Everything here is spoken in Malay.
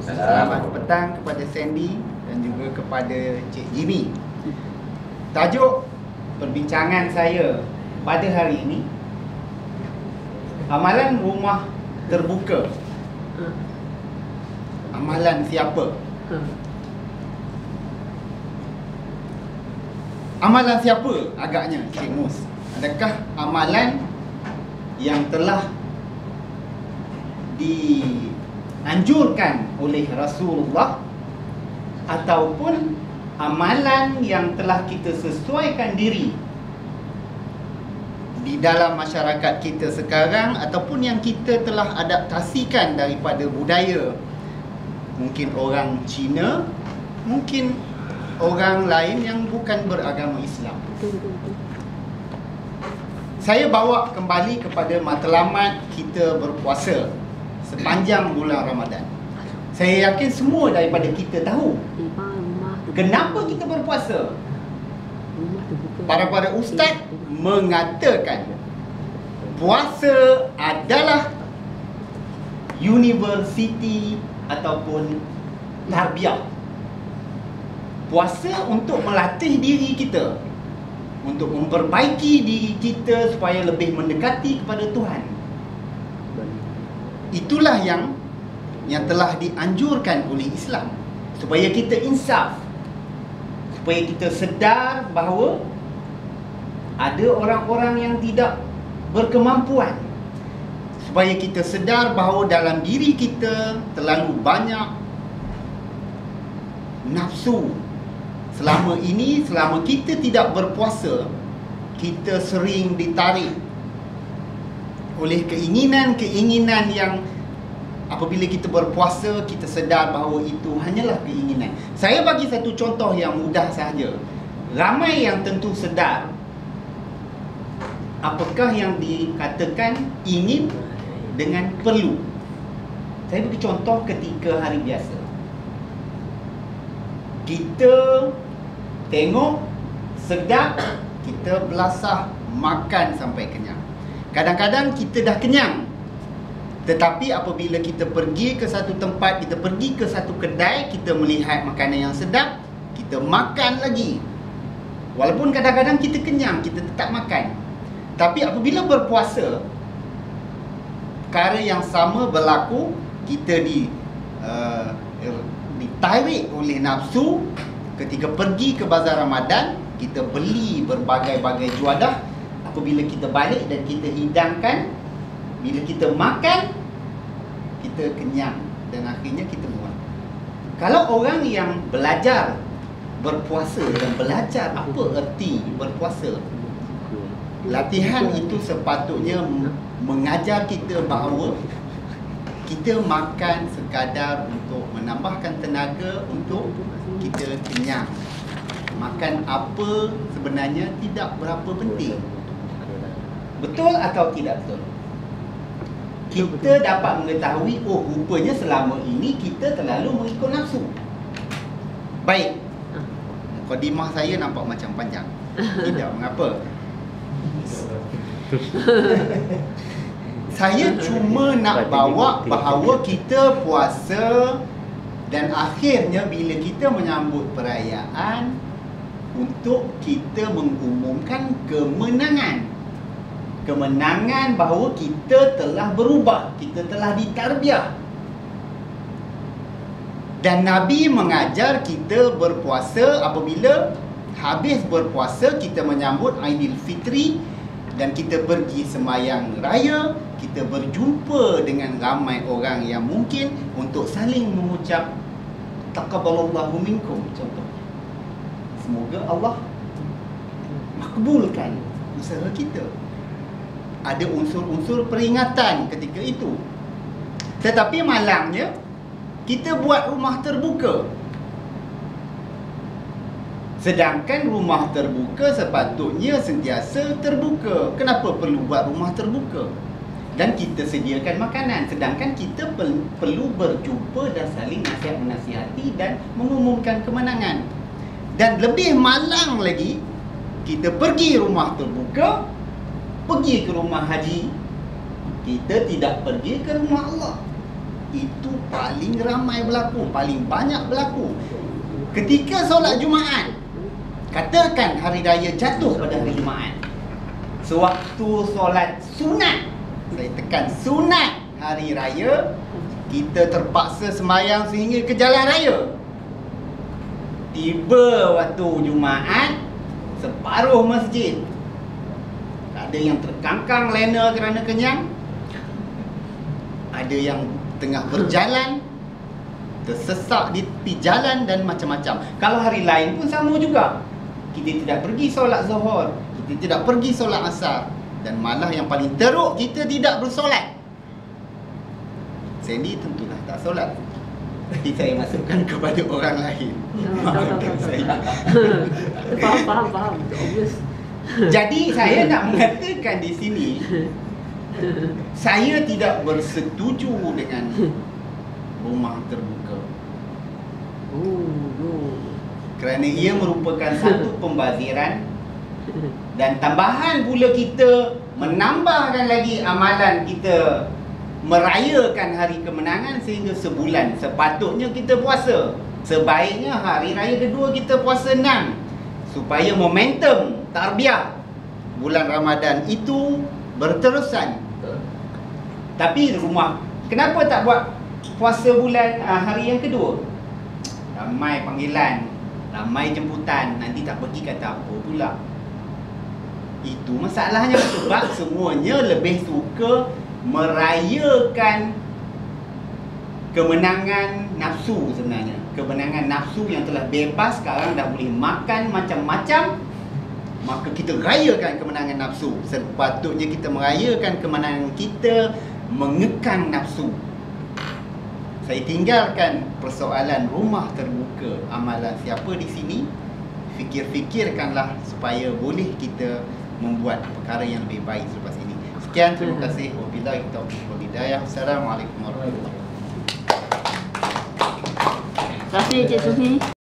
Selamat petang kepada Sandy dan juga kepada Cik Jimmy. Tajuk perbincangan saya pada hari ini, amalan rumah terbuka. Amalan siapa? Amalan siapa agaknya, Cik Mus? Adakah amalan yang telah dianjurkan oleh Rasulullah, ataupun amalan yang telah kita sesuaikan diri di dalam masyarakat kita sekarang, ataupun yang kita telah adaptasikan daripada budaya mungkin orang Cina, mungkin orang lain yang bukan beragama Islam. Saya bawa kembali kepada matlamat kita berpuasa sepanjang bulan Ramadan. Saya yakin semua daripada kita tahu kenapa kita berpuasa. Para ustaz mengatakan puasa adalah universiti ataupun tarbiyah. Puasa untuk melatih diri kita, untuk memperbaiki diri kita supaya lebih mendekati kepada Tuhan. Itulah yang telah dianjurkan oleh Islam, supaya kita insaf, supaya kita sedar bahawa ada orang-orang yang tidak berkemampuan, supaya kita sedar bahawa dalam diri kita terlalu banyak nafsu. Selama ini, selama kita tidak berpuasa, kita sering ditarik oleh keinginan-keinginan yang apabila kita berpuasa, kita sedar bahawa itu hanyalah keinginan. Saya bagi satu contoh yang mudah sahaja. Ramai yang tentu sedar apakah yang dikatakan ingin dengan perlu. Saya bagi contoh ketika hari biasa. Kita tengok, sedap, kita belasah, makan sampai kenyang. Kadang-kadang kita dah kenyang, tetapi apabila kita pergi ke satu tempat, kita pergi ke satu kedai, kita melihat makanan yang sedap, kita makan lagi. Walaupun kadang-kadang kita kenyang, kita tetap makan. Tapi apabila berpuasa, perkara yang sama berlaku. Kita ditarik oleh nafsu. Ketika pergi ke bazar Ramadan, kita beli berbagai-bagai juadah. Apabila kita balik dan kita hidangkan, bila kita makan, kita kenyang dan akhirnya kita muat. Kalau orang yang belajar berpuasa dan belajar apa erti berpuasa, latihan itu sepatutnya mengajar kita bahawa kita makan sekadar untuk menambahkan tenaga untuk kita kenyang. Makan apa sebenarnya tidak berapa penting. Betul atau tidak betul? Kita dapat mengetahui, oh rupanya selama ini kita terlalu mengikut nafsu. Baik, mukadimah saya nampak macam panjang. Tidak mengapa. Saya cuma nak bawa bahawa kita puasa dan akhirnya bila kita menyambut perayaan, untuk kita mengumumkan kemenangan. Kemenangan bahawa kita telah berubah, kita telah ditarbiyah. Dan Nabi mengajar kita berpuasa. Apabila habis berpuasa, kita menyambut Aidilfitri dan kita pergi sembahyang raya, kita berjumpa dengan ramai orang yang mungkin untuk saling mengucap taqabbalallahu minkum contohnya. Semoga Allah makbulkan usaha kita. Ada unsur-unsur peringatan ketika itu. Tetapi malangnya kita buat rumah terbuka. Sedangkan rumah terbuka sepatutnya sentiasa terbuka. Kenapa perlu buat rumah terbuka? Dan kita sediakan makanan. Sedangkan kita perlu berjumpa dan saling nasihat-menasihati dan mengumumkan kemenangan. Dan lebih malang lagi, kita pergi rumah terbuka, pergi ke rumah haji, kita tidak pergi ke rumah Allah. itu paling ramai berlaku, paling banyak berlaku. Ketika solat Jumaat, katakan hari raya jatuh pada hari Jumaat, sewaktu solat sunat, saya tekan sunat hari raya, kita terpaksa sembahyang sehingga ke jalan raya. Tiba waktu Jumaat, separuh masjid ada yang terkangkang lena kerana kenyang, ada yang tengah berjalan tersesak di tepi jalan dan macam-macam. Kalau hari lain pun sama juga. Kita tidak pergi solat Zuhur, kita tidak pergi solat Asar, dan malah yang paling teruk, kita tidak bersolat. Sandy tentulah tak solat, tapi saya masukkan kepada orang lain. Maafkan saya. Faham. Obvious. Jadi saya nak mengatakan di sini, saya tidak bersetuju dengan rumah terbuka. Kerana ia merupakan satu pembaziran, dan tambahan pula kita menambahkan lagi amalan kita merayakan hari kemenangan sehingga sebulan. Sepatutnya kita puasa. Sebaiknya hari raya kedua kita puasa 6, supaya momentum tarbiyah bulan Ramadan itu berterusan. Tapi rumah, kenapa tak buat puasa bulan hari yang kedua? Ramai panggilan, ramai jemputan, nanti tak pergi kata apa pula. Itu masalahnya, sebab semuanya lebih suka merayakan kemenangan nafsu sebenarnya. Kemenangan nafsu yang telah bebas, sekarang dah boleh makan macam-macam, maka kita rayakan kemenangan nafsu. Sepatutnya kita merayakan kemenangan kita mengekang nafsu. Saya tinggalkan persoalan rumah terbuka. Amalan siapa di sini, fikir-fikirkanlah supaya boleh kita membuat perkara yang lebih baik selepas ini. Sekian, terima kasih. Wabillahi taufiq wal hidayah. Assalamualaikum warahmatullahi wabarakatuh. Terima kasih Cik Sufi.